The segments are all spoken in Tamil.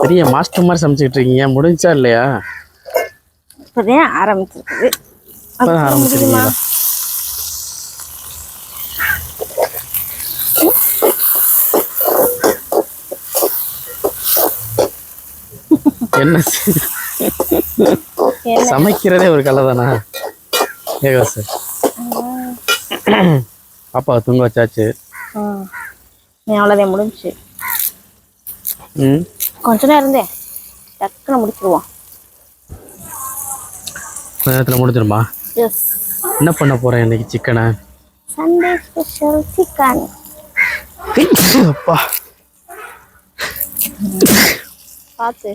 பெரிய மாஸ்டர் மாதிரி சமைச்சிட்டு இருக்கீங்க. முடிஞ்சா இல்லையா? இப்போதான் ஆரம்பிச்சிருக்குது. இப்போதான் ஆரம்பிச்சிருக்கீங்களா? என்ன சமைக்கிறதே ஒரு கலை தானா? சார் பாப்பா தூங்க வச்சாச்சு. அவ்வளோதான் முடிஞ்சிச்சு. கொஞ்ச நேரம் இருந்தே டக்குன்னு முடிச்சிருவோம். கொஞ்ச நேரத்தில் முடிஞ்சிருமா? எஸ். என்ன பண்ண போகிறேன் இன்னைக்கு? சிக்கனை சண்டே ஸ்பெஷல் சிக்கன். அப்பா பார்த்து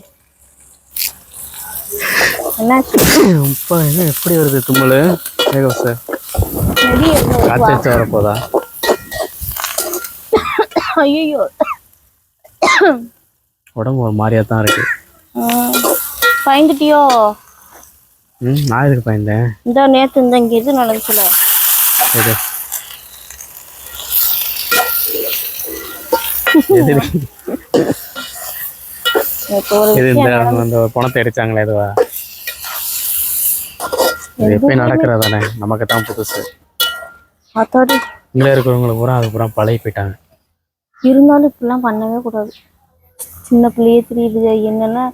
என்னாச்சு? அப்பா என்ன எப்படி வருது தும்மல்? சார் காய்ச்சி வச்சு வரப்போதா? ஐயோ உடம்பு ஒரு மாதிரியா தான் இருக்கு. பயந்துட்டியோ? நான் எதுக்கு பயந்தேன்? இந்த நேற்று இந்த இங்கே இது நடந்துச்சுல. அந்த பணத்தை அடிச்சாங்களே இதுவா? இது எப்பயும் நடக்கிறதானே, நமக்கு தான் புதுசு. இங்கே இருக்கிறவங்களுக்கு பூரா அது பூரா பழகி போயிட்டாங்க. இருந்தாலும் இப்படிலாம் பண்ணவே கூடாது. சின்ன பிள்ளையே தெரியுது என்னன்னா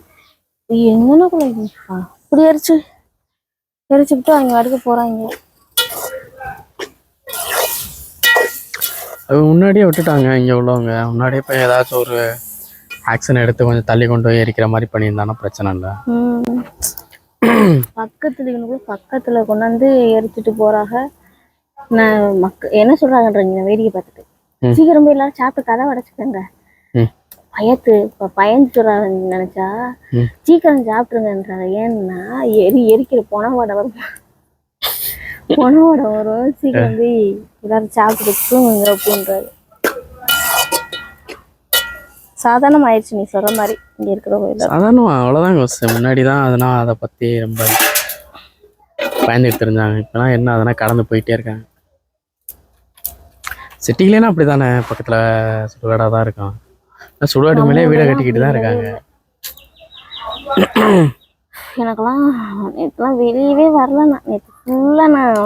எங்கன்னா கூட இப்படி எரிச்சுக்கிட்டு அவங்க அடுக்க போறாங்க. அது முன்னாடியே விட்டுட்டாங்க. இங்கே உள்ளவங்க முன்னாடியே போய் ஏதாச்சும் ஒரு ஆக்ஷன் எடுத்து கொஞ்சம் தள்ளி கொண்டு போய் எரிக்கிற மாதிரி பண்ணியிருந்தானா பிரச்சனை இல்லை. பக்கத்துல கொண்டாந்து எரிச்சுட்டு போறாங்க. நான் என்ன சொல்றாங்கன்றீங்க வேடிக்கை பார்த்துட்டு சீக்கிரம் போய் எல்லாரும் சாப்பிட்டு கதை அடைச்சுக்கோங்க. பயந்து சொல்றாங்க நினைச்சா சீக்கிரம் சாப்பிட்டுருங்கன்றாங்க. ஏன்னா எரிக்கிற பொணவாடை வரும். சீக்கிரம் போய் எல்லாரும் சாப்பிட்டு தூங்குங்க அப்படின்றாரு. சாதாரணம் ஆயிடுச்சு நீ சொல்ற மாதிரி. இங்க இருக்கிற சாதாரணம் அவ்வளவுதான். முன்னாடிதான் அதெல்லாம் அதை பத்தி ரொம்ப பயந்துட்டு தெரிஞ்சாங்க. இப்பெல்லாம் என்ன அதெல்லாம் கடந்து போயிட்டே இருக்காங்க. சிட்டிலேனா அப்படிதானே, பக்கத்துல சுடுகாடா தான் இருக்கும். சுடுகாடு மேலே வீடை கட்டிக்கிட்டு தான் இருக்காங்க. எனக்கெல்லாம் நேற்றுலாம் வெளியவே வரல. நேற்று ஃபுல்லா நான்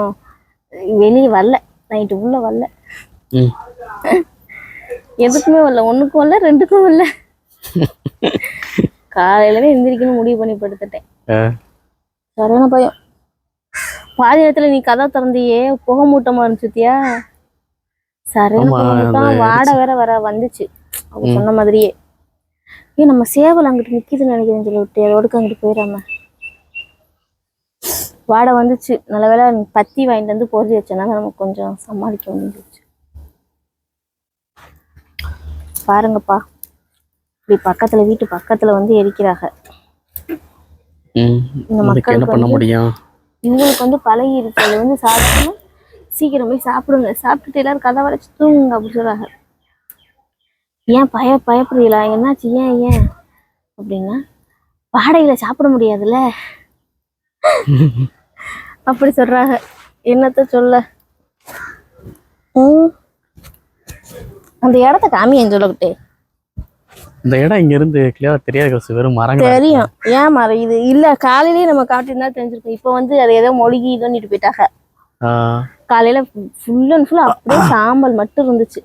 வெளியே வரல. நைட்டு ஃபுல்லா வரல. எதுக்குமே வரல. ஒண்ணுக்கும் வரல, ரெண்டுக்கும் வரல. காலையிலவே எந்திரிக்கணும் முடிவு பண்ணி படுத்துட்டேன். சரியான பயம். பாதி நேரத்துல நீ கதை திறந்தியே புகை மூட்டமா இருந்துச்சுத்தியா? சரியான வாடை வேற வந்துச்சு. அவங்க சொன்ன மாதிரியே. நம்ம சேவல் அங்கிட்டு நிக்குதுன்னு நினைக்கிறேன் சொல்லி விட்டு அதோடுக்கு அங்கிட்டு போயிடாம வாடை வந்துச்சு. நல்ல வேலை பத்தி வாங்கிட்டு வந்து பொருதி வச்சனால நமக்கு கொஞ்சம் சமாளிக்க முடிஞ்சிச்சு. பாருங்கப்பா, இப்படி பக்கத்துல வீட்டு பக்கத்துல வந்து எரிக்கிறாங்க. இந்த மக்களுக்கு பண்ண முடியும். இவங்களுக்கு வந்து பழகி இருக்கு. அதை வந்து சாப்பிடணும், சீக்கிரம் போய் சாப்பிடுங்க, சாப்பிட்டுட்டு எல்லாரும் கதை வரைச்சு தூங்குங்க அப்படி சொல்றாங்க. ஏன் பயப்படுறீங்களா? என்னாச்சு? ஏன் அப்படின்னா வாடகையில சாப்பிட முடியாதுல்ல அப்படி சொல்றாங்க. என்னத்த சொல்ல? அந்த இடத்த காமியன்னு சொல்லக்கிட்டே. இந்த இடம் இங்க இருந்து கிளியரா தெரியாது. வெறும் மரங்கள் தெரியும். ஏன் மரம் இது இல்ல? காலையிலேயே நம்ம காட்டிருந்தா தெரிஞ்சிருக்கோம். இப்போ வந்து அது ஏதோ மொழிகி இதோன்னிட்டு போயிட்டாங்க. காலையில ஃபுல் அண்ட் ஃபுல் அப்படியே சாம்பல் மட்டும் இருந்துச்சு.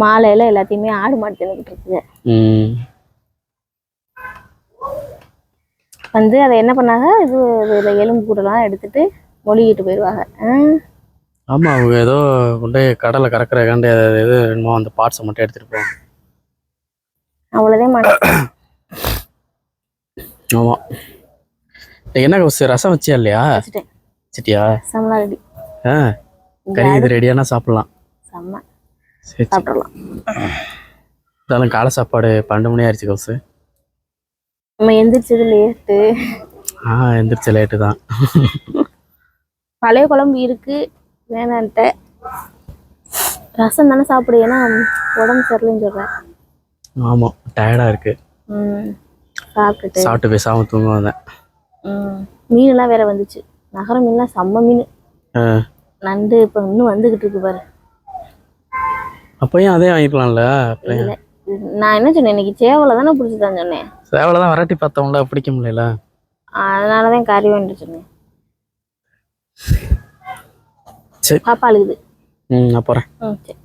மாலையில எல்லாத்தையுமே ஆடு மாடு தின்னுக்கிட்டு இருக்குது. வந்து அதை என்ன பண்ணாங்க, இது எலும்பு கூடலாம் எடுத்துட்டு மொழிகிட்டு போயிடுவாங்க. ஆமா, அவங்க ஏதோ கொண்டு கடலை கறக்கிற காண்டி எது வேணுமோ அந்த பார்ட்ஸை மட்டும் எடுத்துட்டு போவாங்க. அவ்வளோதான் மாட்டேன். ஆமா. என்ன ரசம் வச்சியா இல்லையா? சிட்டியா சம்மா ரெடி. கறி இது ரெடியானா சாப்பிடலாம். செம்ம சாப்பிடலாம். இதெல்லாம் காலை சாப்பாடு 12 மணி ஆயிடுச்சு கவுசு. நம்ம எந்திரிச்சது லேட்டு. எந்திரிச்ச லேட்டு தான். பழைய குழம்பு இருக்கு வேணான்ட்ட. ரசம் தானே சாப்பிடு, ஏன்னா உடம்பு சரியில்லைன்னு சொல்றேன். ஆமா, டயர்டா இருக்கு. சாப்பிட்டு பேசாம தூங்க வந்தேன். மீன்லாம் வேற வந்துச்சு. நகர மீன்லாம் செம்ம மீன். நண்டு இப்ப இன்னும் வந்துகிட்டு இருக்கு பாரு. அப்பயும் அதே வாங்கிக்கலாம்ல. அப்புறம் இல்லை, நான் என்ன சொன்னேன், இன்னைக்கு சேவலை தானே பிடிச்சிதான் சொன்னேன். சேவலை தான் விரட்டி பார்த்தோம்ல, பிடிக்க முடியல. அதனால தான் கறி வேண்டிட்டு சொன்னேன். சரி. பாப்பா அழுகுது. நான் போகிறேன். சரி.